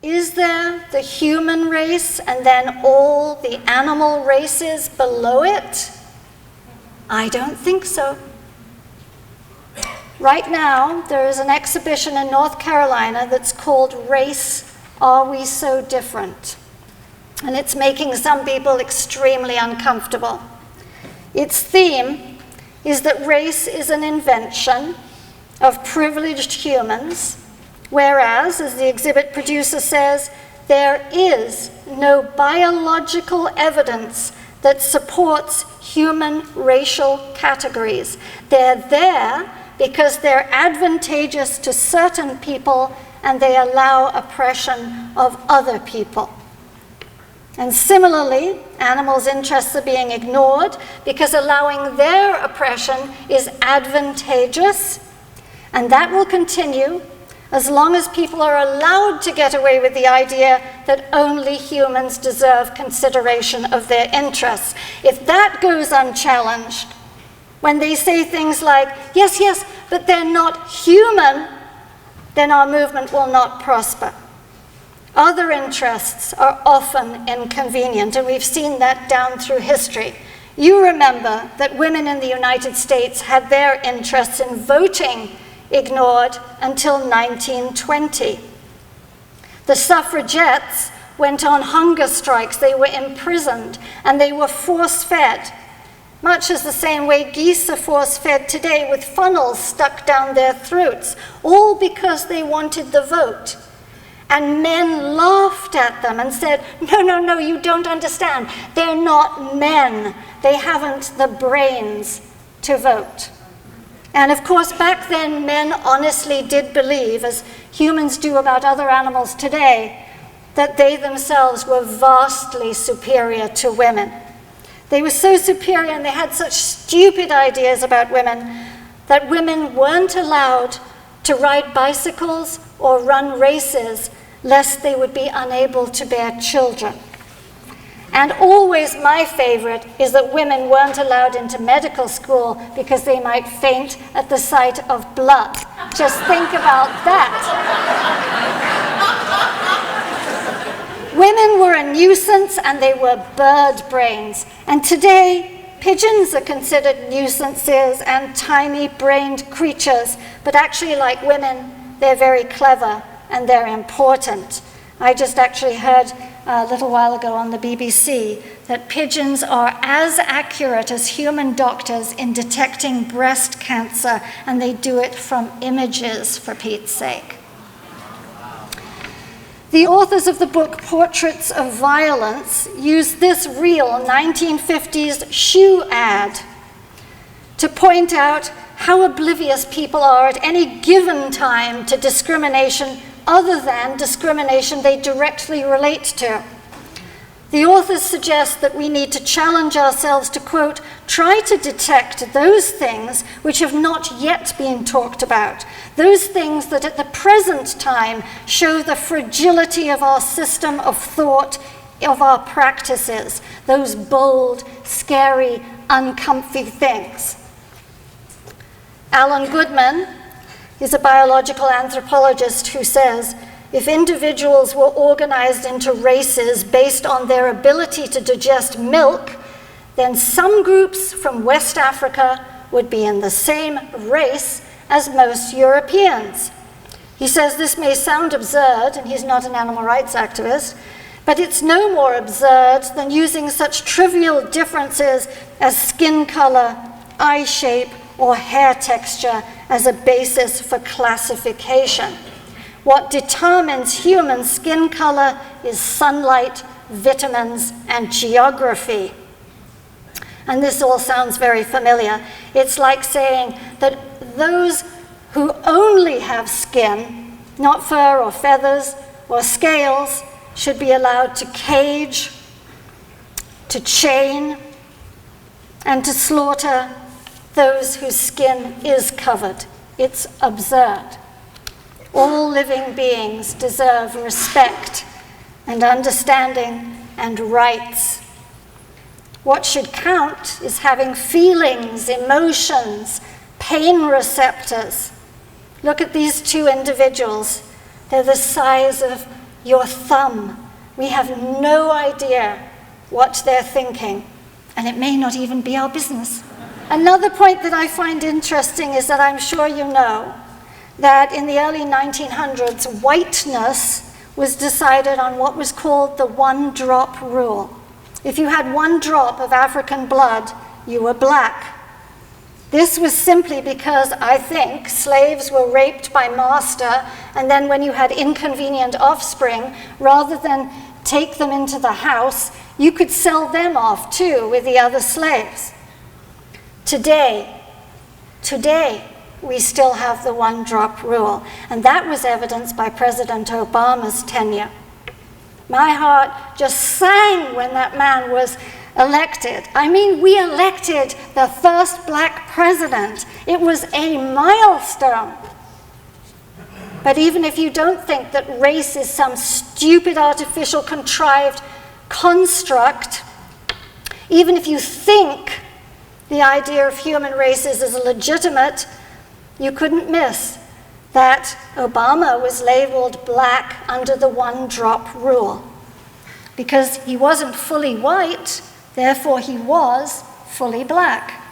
Is there the human race and then all the animal races below it? I don't think so. Right now, there is an exhibition in North Carolina that's called Race, Are We So Different? And it's making some people extremely uncomfortable. Its theme is that race is an invention of privileged humans, whereas, as the exhibit producer says, there is no biological evidence that supports human racial categories. They're there because they're advantageous to certain people and they allow oppression of other people. And similarly, animals' interests are being ignored because allowing their oppression is advantageous, and that will continue as long as people are allowed to get away with the idea that only humans deserve consideration of their interests. If that goes unchallenged, when they say things like, yes, yes, but they're not human, then our movement will not prosper. Other interests are often inconvenient, and we've seen that down through history. You remember that women in the United States had their interests in voting ignored until 1920. The suffragettes went on hunger strikes, they were imprisoned, and they were force-fed, much as the same way geese are force-fed today with funnels stuck down their throats, all because they wanted the vote. And men laughed at them and said, no, no, no, you don't understand. They're not men. They haven't the brains to vote. And of course, back then, men honestly did believe, as humans do about other animals today, that they themselves were vastly superior to women. They were so superior and they had such stupid ideas about women that women weren't allowed to ride bicycles or run races lest they would be unable to bear children. And always my favorite is that women weren't allowed into medical school because they might faint at the sight of blood. Just think about that. Women were a nuisance and they were bird brains. And today, pigeons are considered nuisances and tiny-brained creatures, but actually, like women, they're very clever and they're important. I just actually heard a little while ago on the BBC that pigeons are as accurate as human doctors in detecting breast cancer, and they do it from images, for Pete's sake. The authors of the book Portraits of Violence used this real 1950s shoe ad to point out how oblivious people are at any given time to discrimination other than discrimination they directly relate to. The authors suggest that we need to challenge ourselves to, quote, try to detect those things which have not yet been talked about, those things that at the present time show the fragility of our system of thought, of our practices, those bold, scary, uncomfy things. Alan Goodman is a biological anthropologist who says, if individuals were organized into races based on their ability to digest milk, then some groups from West Africa would be in the same race as most Europeans. He says this may sound absurd, and he's not an animal rights activist, but it's no more absurd than using such trivial differences as skin color, eye shape, or hair texture as a basis for classification. What determines human skin color is sunlight, vitamins, and geography. And this all sounds very familiar. It's like saying that those who only have skin, not fur or feathers or scales, should be allowed to cage, to chain, and to slaughter those whose skin is covered. It's absurd. All living beings deserve respect and understanding and rights. What should count is having feelings, emotions, pain receptors. Look at these two individuals. They're the size of your thumb. We have no idea what they're thinking, and it may not even be our business. Another point that I find interesting is that I'm sure you know that in the early 1900s, whiteness was decided on what was called the one-drop rule. If you had 1 drop of African blood, you were black. This was simply because, I think, slaves were raped by master, and then when you had inconvenient offspring, rather than take them into the house, you could sell them off too with the other slaves. Today, we still have the one-drop rule, and that was evidenced by President Obama's tenure. My heart just sang when that man was elected. I mean, we elected the first black president. It was a milestone. But even if you don't think that race is some stupid, artificial, contrived construct, even if you think the idea of human races is legitimate, you couldn't miss that Obama was labeled black under the one-drop rule. Because he wasn't fully white, therefore he was fully black.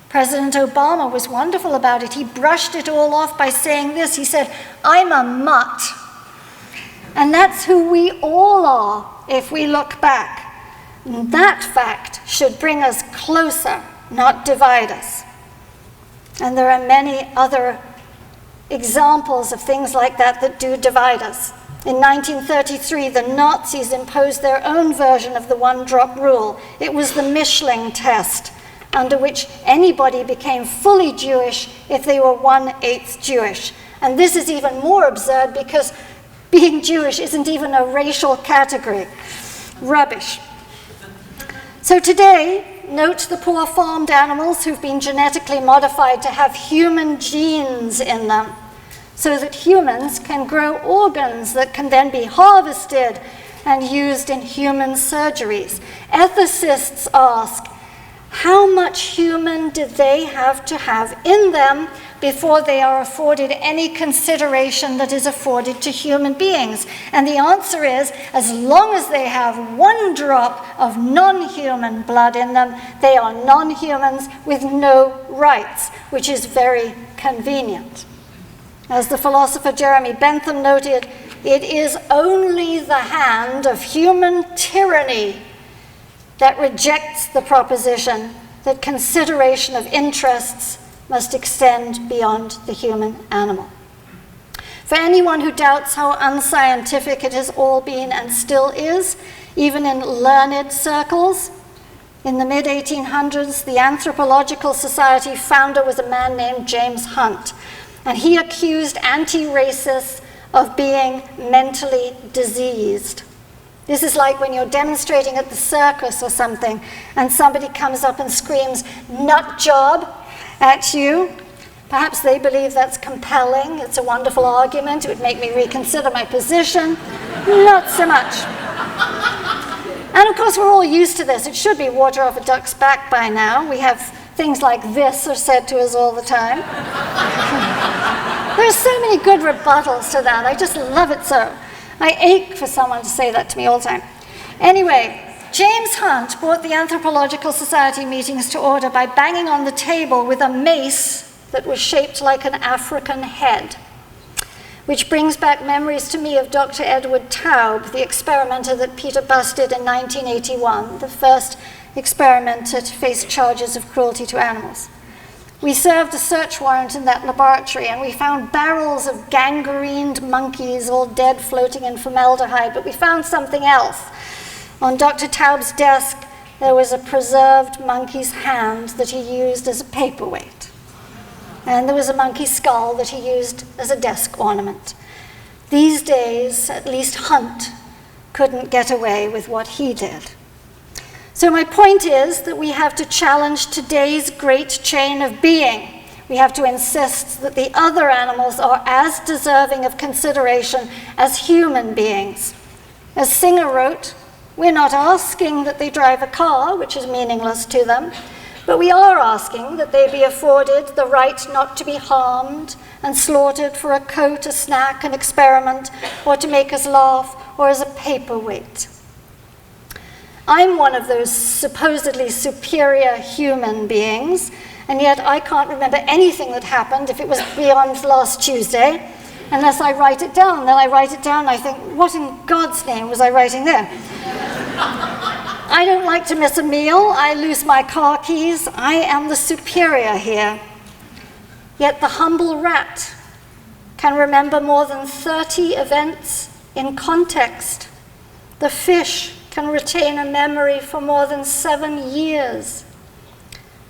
President Obama was wonderful about it. He brushed it all off by saying this. He said, "I'm a mutt." And that's who we all are if we look back. And that fact should bring us closer, not divide us. And there are many other examples of things like that that do divide us. In 1933, the Nazis imposed their own version of the one-drop rule. It was the Mischling test, under which anybody became fully Jewish if they were 1/8 Jewish. And this is even more absurd because being Jewish isn't even a racial category. Rubbish. So today, note the poor farmed animals who've been genetically modified to have human genes in them, so that humans can grow organs that can then be harvested and used in human surgeries. Ethicists ask, how much human do they have to have in them before they are afforded any consideration that is afforded to human beings? And the answer is, as long as they have 1 drop of non-human blood in them, they are non-humans with no rights, which is very convenient. As the philosopher Jeremy Bentham noted, it is only the hand of human tyranny that rejects the proposition that consideration of interests must extend beyond the human animal. For anyone who doubts how unscientific it has all been and still is, even in learned circles, in the mid-1800s, the Anthropological Society founder was a man named James Hunt, and he accused anti-racists of being mentally diseased. This is like when you're demonstrating at the circus or something, and somebody comes up and screams, "Nut job," at you. Perhaps they believe that's compelling. It's a wonderful argument. It would make me reconsider my position. Not so much. And of course, we're all used to this. It should be water off a duck's back by now. We have things like this are said to us all the time. There are so many good rebuttals to that. I just love it so. I ache for someone to say that to me all the time. Anyway, James Hunt brought the Anthropological Society meetings to order by banging on the table with a mace that was shaped like an African head, which brings back memories to me of Dr. Edward Taub, the experimenter that PETA busted in 1981, the first experimenter to face charges of cruelty to animals. We served a search warrant in that laboratory, and we found barrels of gangrened monkeys, all dead, floating in formaldehyde, but we found something else. On Dr. Taub's desk, there was a preserved monkey's hand that he used as a paperweight. And there was a monkey skull that he used as a desk ornament. These days, at least Hunt couldn't get away with what he did. So my point is that we have to challenge today's great chain of being. We have to insist that the other animals are as deserving of consideration as human beings. As Singer wrote, we're not asking that they drive a car, which is meaningless to them. But we are asking that they be afforded the right not to be harmed and slaughtered for a coat, a snack, an experiment, or to make us laugh, or as a paperweight. I'm one of those supposedly superior human beings, and yet I can't remember anything that happened if it was beyond last Tuesday, unless I write it down. Then I write it down and I think, what in God's name was I writing there? I don't like to miss a meal. I lose my car keys. I am the superior here. Yet the humble rat can remember more than 30 events in context. The fish can retain a memory for more than 7 years.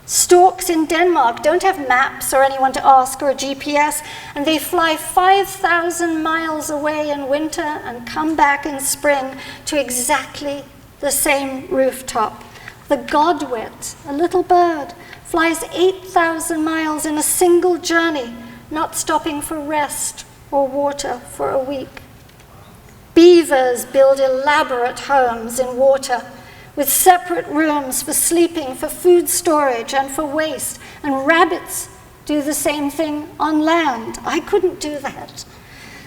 Storks in Denmark don't have maps or anyone to ask or a GPS, and they fly 5,000 miles away in winter and come back in spring to exactly the same rooftop. The godwit, a little bird, flies 8,000 miles in a single journey, not stopping for rest or water for a week. Beavers build elaborate homes in water with separate rooms for sleeping, for food storage, and for waste. And rabbits do the same thing on land. I couldn't do that.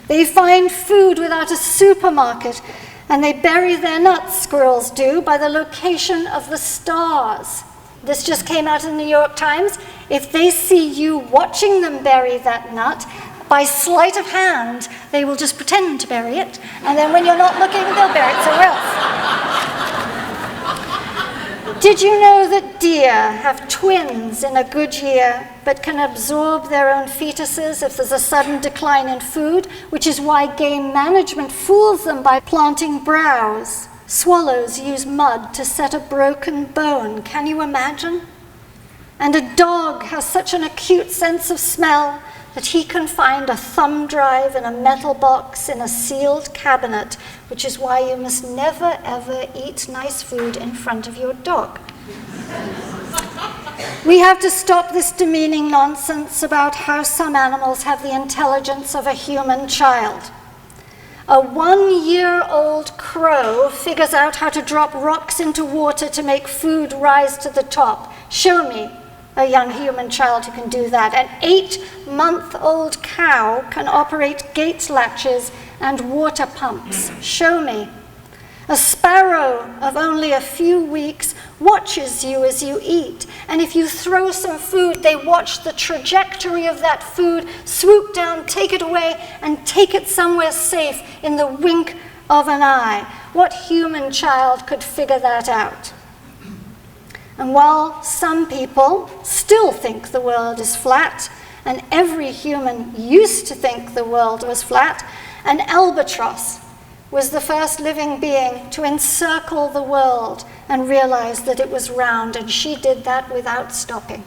They find food without a supermarket, and they bury their nuts, squirrels do, by the location of the stars. This just came out in the New York Times. If they see you watching them bury that nut, by sleight of hand, they will just pretend to bury it, and then when you're not looking, they'll bury it somewhere else. Did you know that deer have twins in a good year, but can absorb their own fetuses if there's a sudden decline in food, which is why game management fools them by planting browse? Swallows use mud to set a broken bone. Can you imagine? And a dog has such an acute sense of smell that he can find a thumb drive in a metal box in a sealed cabinet, which is why you must never, ever eat nice food in front of your dog. We have to stop this demeaning nonsense about how some animals have the intelligence of a human child. A 1-year-old crow figures out how to drop rocks into water to make food rise to the top. Show me a young human child who can do that. An 8-month-old cow can operate gate latches and water pumps. Show me. A sparrow of only a few weeks watches you as you eat, and if you throw some food, they watch the trajectory of that food, swoop down, take it away, and take it somewhere safe in the wink of an eye. What human child could figure that out? And while some people still think the world is flat, and every human used to think the world was flat, an albatross was the first living being to encircle the world and realize that it was round, and she did that without stopping.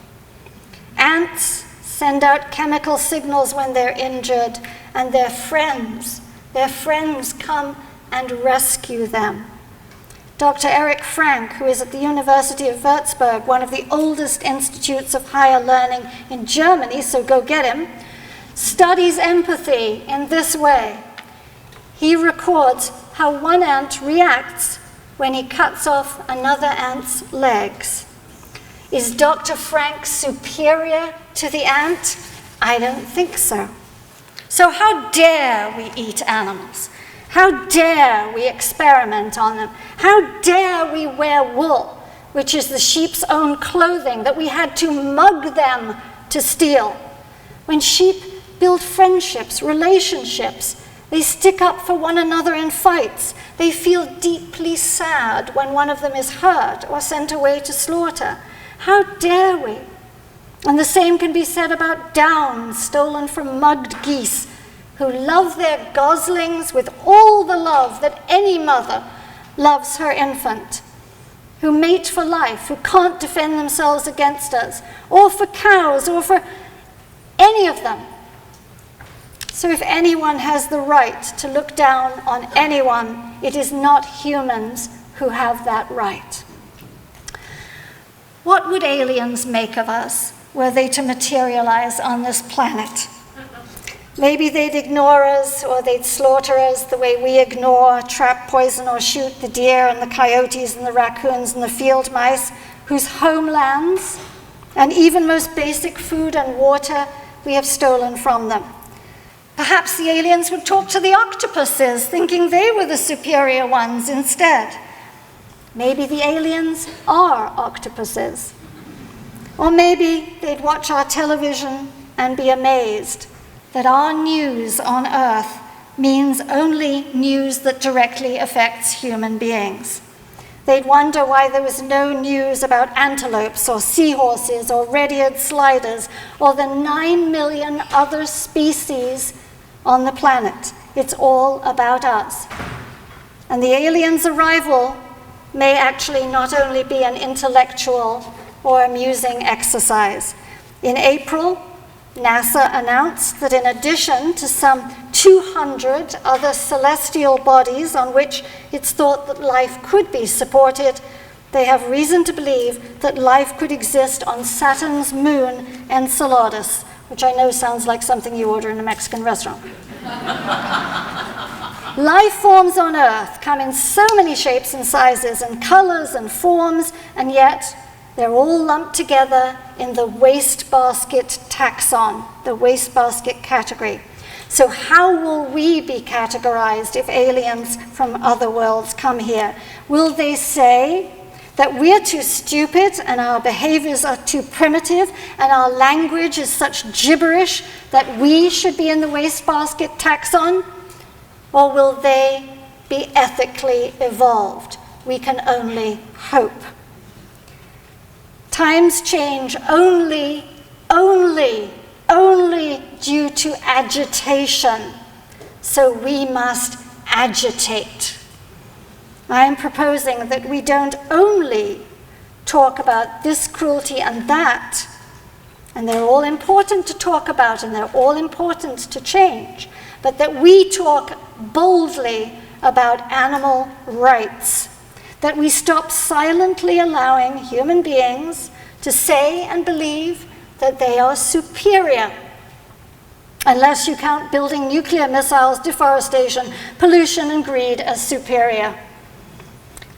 Ants send out chemical signals when they're injured, and their friends come and rescue them. Dr. Eric Frank, who is at the University of Würzburg, one of the oldest institutes of higher learning in Germany, so go get him, studies empathy in this way. He records how one ant reacts when he cuts off another ant's legs. Is Dr. Frank superior to the ant? I don't think so. So how dare we eat animals? How dare we experiment on them? How dare we wear wool, which is the sheep's own clothing that we had to mug them to steal? When sheep build friendships, relationships, they stick up for one another in fights. They feel deeply sad when one of them is hurt or sent away to slaughter. How dare we? And the same can be said about down stolen from mugged geese, who love their goslings with all the love that any mother loves her infant, who mate for life, who can't defend themselves against us, or for cows, or for any of them. So if anyone has the right to look down on anyone, it is not humans who have that right. What would aliens make of us were they to materialize on this planet? Maybe they'd ignore us, or they'd slaughter us the way we ignore, trap, poison, or shoot the deer and the coyotes and the raccoons and the field mice, whose homelands And even most basic food and water we have stolen from them. Perhaps the aliens would talk to the octopuses, thinking they were the superior ones instead. Maybe the aliens are octopuses. Or maybe they'd watch our television and be amazed that our news on Earth means only news that directly affects human beings. They'd wonder why there was no news about antelopes or seahorses or red-eared sliders or the 9 million other species on the planet. It's all about us. And the aliens' arrival may actually not only be an intellectual or amusing exercise. In April, NASA announced that in addition to some 200 other celestial bodies on which it's thought that life could be supported, they have reason to believe that life could exist on Saturn's moon, Enceladus, which I know sounds like something you order in a Mexican restaurant. Life forms on Earth come in so many shapes and sizes and colors and forms, and yet they're all lumped together in the wastebasket taxon, the wastebasket category. So how will we be categorized if aliens from other worlds come here? Will they say that we're too stupid and our behaviors are too primitive and our language is such gibberish that we should be in the wastebasket taxon? Or will they be ethically evolved? We can only hope. Times change only due to agitation. So we must agitate. I am proposing that we don't only talk about this cruelty and that, and they're all important to talk about and they're all important to change, but that we talk boldly about animal rights. That we stop silently allowing human beings to say and believe that they are superior, unless you count building nuclear missiles, deforestation, pollution, and greed as superior.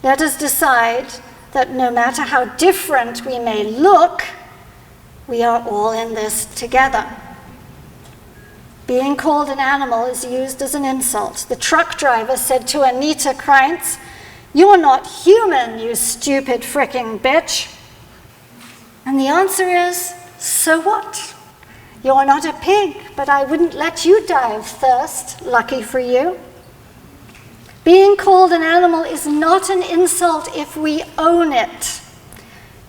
Let us decide that no matter how different we may look, we are all in this together. Being called an animal is used as an insult. The truck driver said to Anita Kreinz, "You're not human, you stupid fricking bitch." And the answer is, so what? You're not a pig, but I wouldn't let you die of thirst, lucky for you. Being called an animal is not an insult if we own it.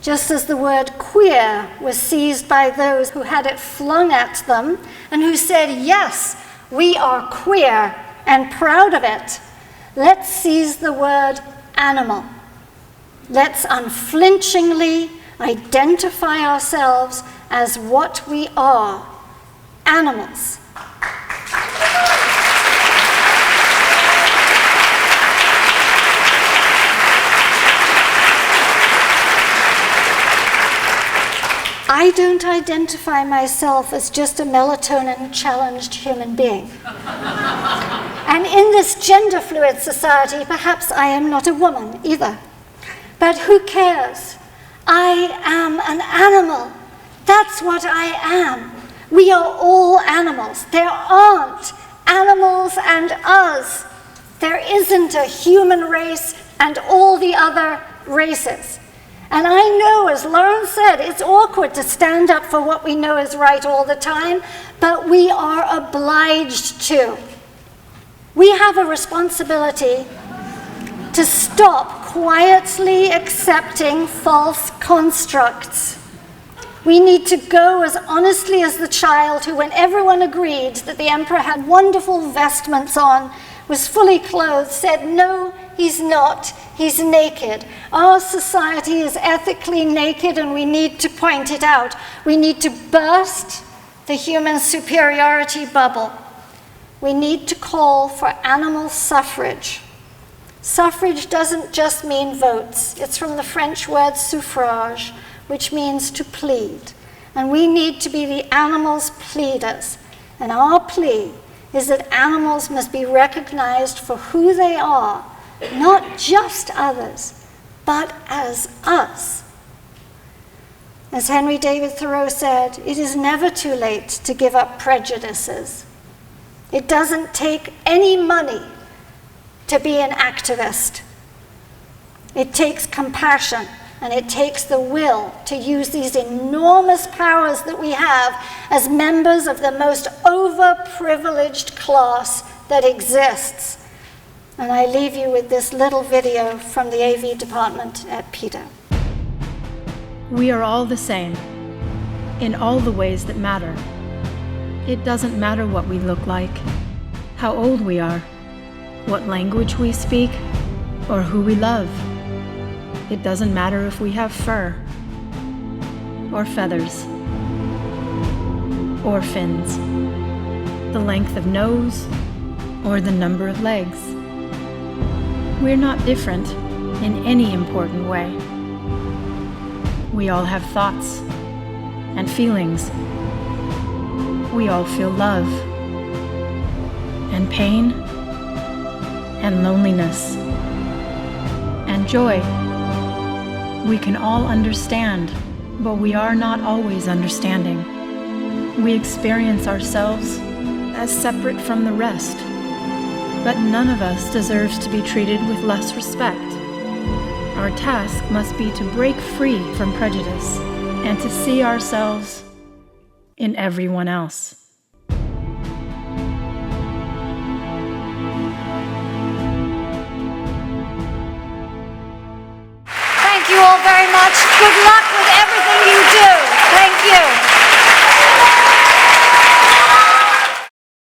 Just as the word queer was seized by those who had it flung at them and who said, yes, we are queer and proud of it. Let's seize the word animal. Let's unflinchingly identify ourselves as what we are, animals. I don't identify myself as just a melatonin-challenged human being. And in this gender-fluid society, perhaps I am not a woman either. But who cares? I am an animal. That's what I am. We are all animals. There aren't animals and us. There isn't a human race and all the other races. And I know, as Lauren said, it's awkward to stand up for what we know is right all the time, but we are obliged to. We have a responsibility to stop quietly accepting false constructs. We need to go as honestly as the child who, when everyone agreed that the emperor had wonderful vestments on, was fully clothed, said, no, he's not, he's naked. Our society is ethically naked and we need to point it out. We need to burst the human superiority bubble. We need to call for animal suffrage. Suffrage doesn't just mean votes. It's from the French word suffrage, which means to plead. And we need to be the animals' pleaders. And our plea is that animals must be recognized for who they are, not just others, but as us. As Henry David Thoreau said, it is never too late to give up prejudices. It doesn't take any money to be an activist. It takes compassion, and it takes the will to use these enormous powers that we have as members of the most overprivileged class that exists. And I leave you with this little video from the AV department at PETA. We are all the same, in all the ways that matter. It doesn't matter what we look like, how old we are, what language we speak, or who we love. It doesn't matter if we have fur, or feathers, or fins, the length of nose, or the number of legs. We're not different in any important way. We all have thoughts and feelings. We all feel love and pain and loneliness and joy. We can all understand, but we are not always understanding. We experience ourselves as separate from the rest, but none of us deserves to be treated with less respect. Our task must be to break free from prejudice and to see ourselves in everyone else. Thank you all very much. Good luck with everything you do. Thank you.